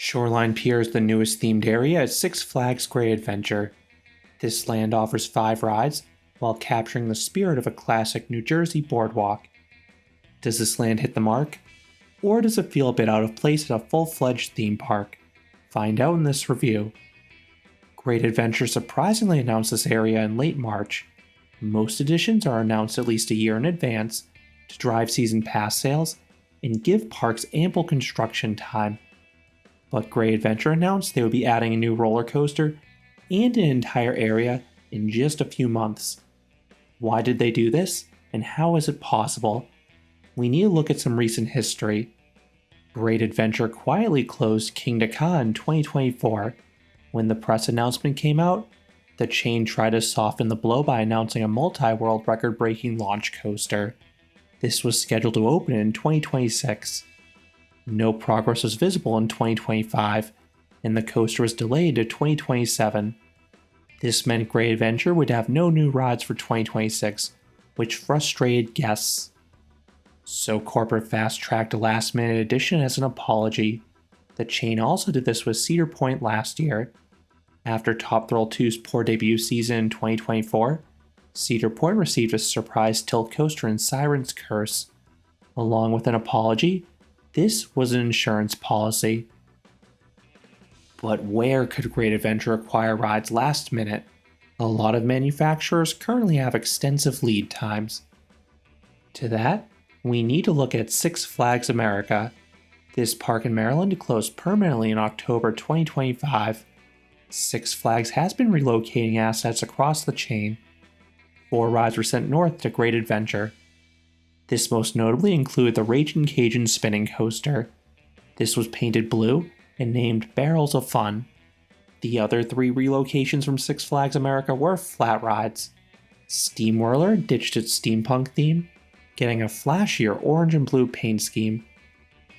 Shoreline Pier is the newest themed area at Six Flags Great Adventure. This land offers 5 rides while capturing the spirit of a classic New Jersey boardwalk. Does this land hit the mark? Or does it feel a bit out of place at a full-fledged theme park? Find out in this review. Great Adventure surprisingly announced this area in late March. Most editions are announced at least a year in advance to drive season pass sales and give parks ample construction time. But Great Adventure announced they would be adding a new roller coaster and an entire area in just a few months. Why did they do this, and how is it possible? We need to look at some recent history. Great Adventure quietly closed Kingda Ka in 2024. When the press announcement came out, the chain tried to soften the blow by announcing a multi-world record-breaking launch coaster. This was scheduled to open in 2026. No progress was visible in 2025, and the coaster was delayed to 2027. This meant Great Adventure would have no new rides for 2026, which frustrated guests. So corporate fast-tracked a last-minute addition as an apology. The chain also did this with Cedar Point last year. After Top Thrill 2's poor debut season in 2024, Cedar Point received a surprise tilt coaster in Siren's Curse. Along with an apology, this was an insurance policy. But where could Great Adventure acquire rides last minute? A lot of manufacturers currently have extensive lead times. To that, we need to look at Six Flags America. This park in Maryland closed permanently in October 2025. Six Flags has been relocating assets across the chain. 4 rides were sent north to Great Adventure. This most notably included the Ragin' Cajun spinning coaster. This was painted blue and named Barrels of Fun. The other 3 relocations from Six Flags America were flat rides. Steam Whirler ditched its steampunk theme, getting a flashier orange and blue paint scheme.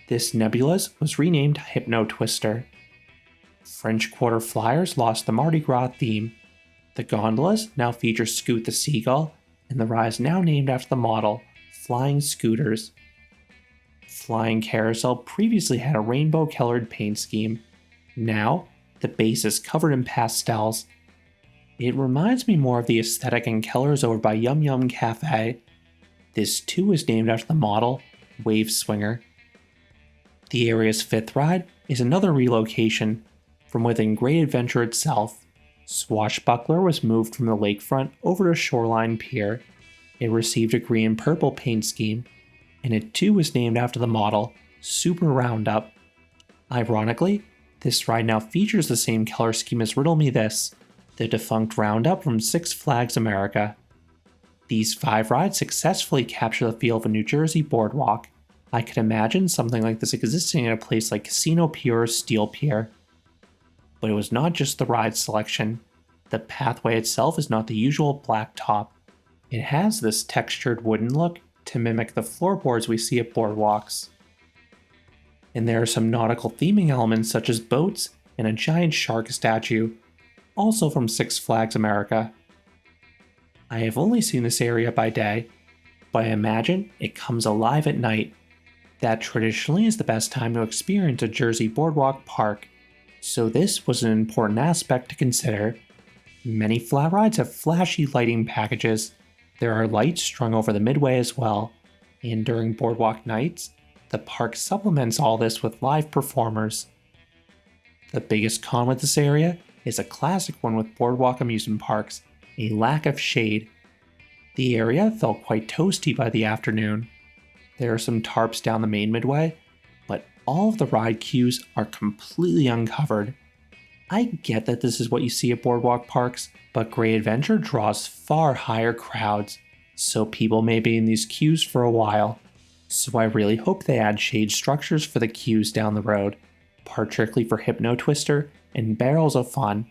This Nebula's was renamed Hypno Twister. French Quarter Flyers lost the Mardi Gras theme. The gondolas now feature Scoot the Seagull, and the ride is now named after the model, Flying Scooters. Flying Carousel previously had a rainbow-colored paint scheme. Now, the base is covered in pastels. It reminds me more of the aesthetic and colors over by Yum Yum Cafe. This too is named after the model, Wave Swinger. The area's 5th ride is another relocation from within Great Adventure itself. Swashbuckler was moved from the lakefront over to Shoreline Pier. It received a green and purple paint scheme, and it too was named after the model, Super Roundup. Ironically, this ride now features the same color scheme as Riddle Me This, the defunct Roundup from Six Flags America. These 5 rides successfully capture the feel of a New Jersey boardwalk. I could imagine something like this existing at a place like Casino Pier or Steel Pier. But it was not just the ride selection. The pathway itself is not the usual blacktop. It has this textured wooden look to mimic the floorboards we see at boardwalks. And there are some nautical theming elements such as boats and a giant shark statue, also from Six Flags America. I have only seen this area by day, but I imagine it comes alive at night. That traditionally is the best time to experience a Jersey boardwalk park, so this was an important aspect to consider. Many flat rides have flashy lighting packages. There are lights strung over the midway as well, and during boardwalk nights, the park supplements all this with live performers. The biggest con with this area is a classic one with boardwalk amusement parks, a lack of shade. The area felt quite toasty by the afternoon. There are some tarps down the main midway, but all of the ride queues are completely uncovered. I get that this is what you see at boardwalk parks, but Great Adventure draws far higher crowds, so people may be in these queues for a while. So I really hope they add shade structures for the queues down the road, particularly for Hypno Twister and Barrels of Fun.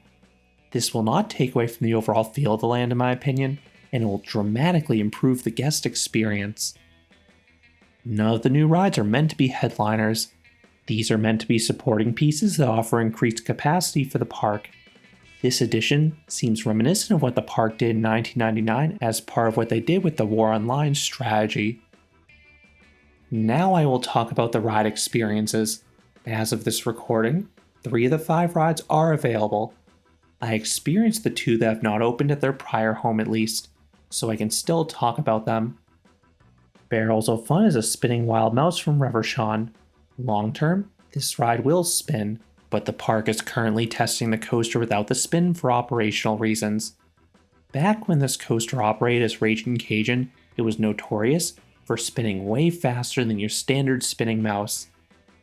This will not take away from the overall feel of the land in my opinion, and it will dramatically improve the guest experience. None of the new rides are meant to be headliners. These are meant to be supporting pieces that offer increased capacity for the park. This edition seems reminiscent of what the park did in 1999 as part of what they did with the War Online strategy. Now I will talk about the ride experiences. As of this recording, 3 of the 5 rides are available. I experienced the 2 that have not opened at their prior home at least, so I can still talk about them. Barrels of Fun is a spinning wild mouse from Reverchon. Long term, this ride will spin, but the park is currently testing the coaster without the spin for operational reasons. Back when this coaster operated as Raging Cajun, it was notorious for spinning way faster than your standard spinning mouse.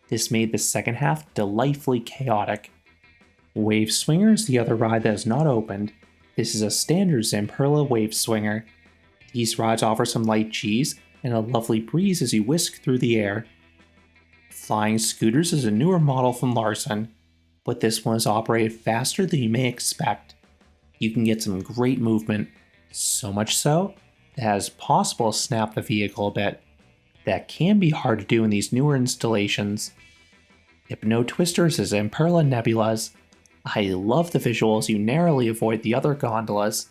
This made the second half delightfully chaotic. Wave Swinger is the other ride that has not opened. This is a standard Zamperla Wave Swinger. These rides offer some light cheese and a lovely breeze as you whisk through the air. Flying Scooters is a newer model from Larson, but this one is operated faster than you may expect. You can get some great movement, so much so that it is possible to snap the vehicle a bit. That can be hard to do in these newer installations. Hypno Twisters is Zamperla Nebulas. I love the visuals you narrowly avoid the other gondolas.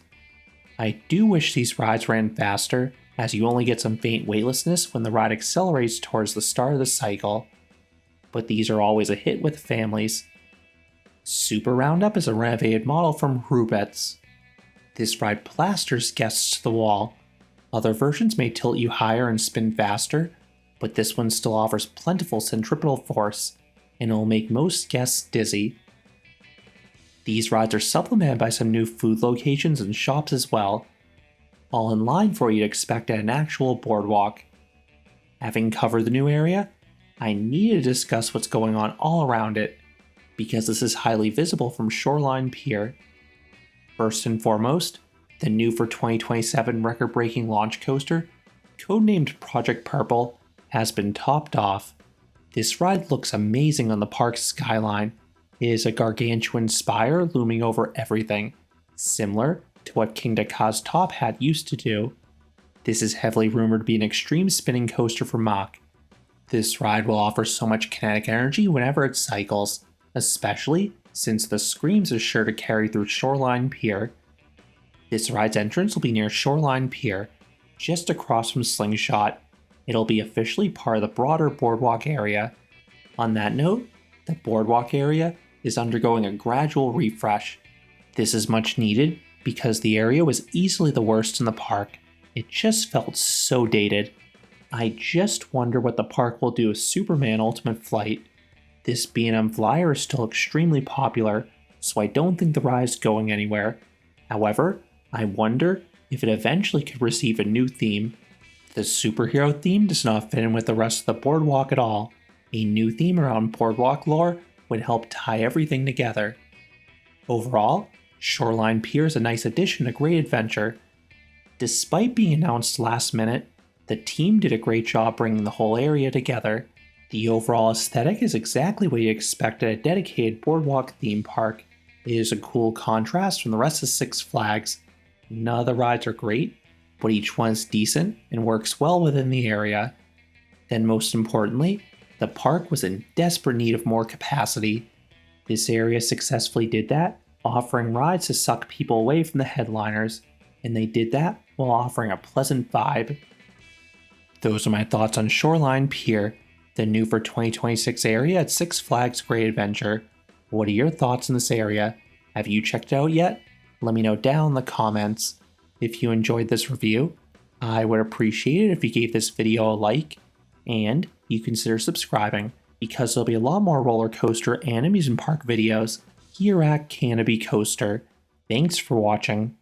I do wish these rides ran faster, as you only get some faint weightlessness when the ride accelerates towards the start of the cycle, but these are always a hit with families. Super Roundup is a renovated model from Rubets. This ride plasters guests to the wall. Other versions may tilt you higher and spin faster, but this one still offers plentiful centripetal force, and it will make most guests dizzy. These rides are supplemented by some new food locations and shops as well, all in line for you to expect at an actual boardwalk. Having covered the new area, I need to discuss what's going on all around it, because this is highly visible from Shoreline Pier. First and foremost, the New-for-2027 record-breaking launch coaster, codenamed Project Purple, has been topped off. This ride looks amazing on the park's skyline. It is a gargantuan spire looming over everything, similar to what King Daka's Top Hat used to do. This is heavily rumored to be an extreme spinning coaster for Mach. This ride will offer so much kinetic energy whenever it cycles, especially since the screams is sure to carry through Shoreline Pier. This ride's entrance will be near Shoreline Pier, just across from Slingshot. It'll be officially part of the broader Boardwalk area. On that note, the Boardwalk area is undergoing a gradual refresh. This is much needed because the area was easily the worst in the park. It just felt so dated. I just wonder what the park will do with Superman Ultimate Flight. This B&M Flyer is still extremely popular, so I don't think the ride is going anywhere. However, I wonder if it eventually could receive a new theme. The superhero theme does not fit in with the rest of the boardwalk at all. A new theme around boardwalk lore would help tie everything together. Overall, Shoreline Pier is a nice addition to Great Adventure. Despite being announced last minute, the team did a great job bringing the whole area together. The overall aesthetic is exactly what you expect at a dedicated boardwalk theme park. It is a cool contrast from the rest of Six Flags. None of the rides are great, but each one is decent and works well within the area. Then most importantly, the park was in desperate need of more capacity. This area successfully did that, offering rides to suck people away from the headliners, and they did that while offering a pleasant vibe. Those are my thoughts on Shoreline Pier, the New-for-2026 area at Six Flags Great Adventure. What are your thoughts in this area? Have you checked it out yet? Let me know down in the comments. If you enjoyed this review, I would appreciate it if you gave this video a like, and you consider subscribing, because there'll be a lot more roller coaster and amusement park videos here at Canopy Coaster. Thanks for watching.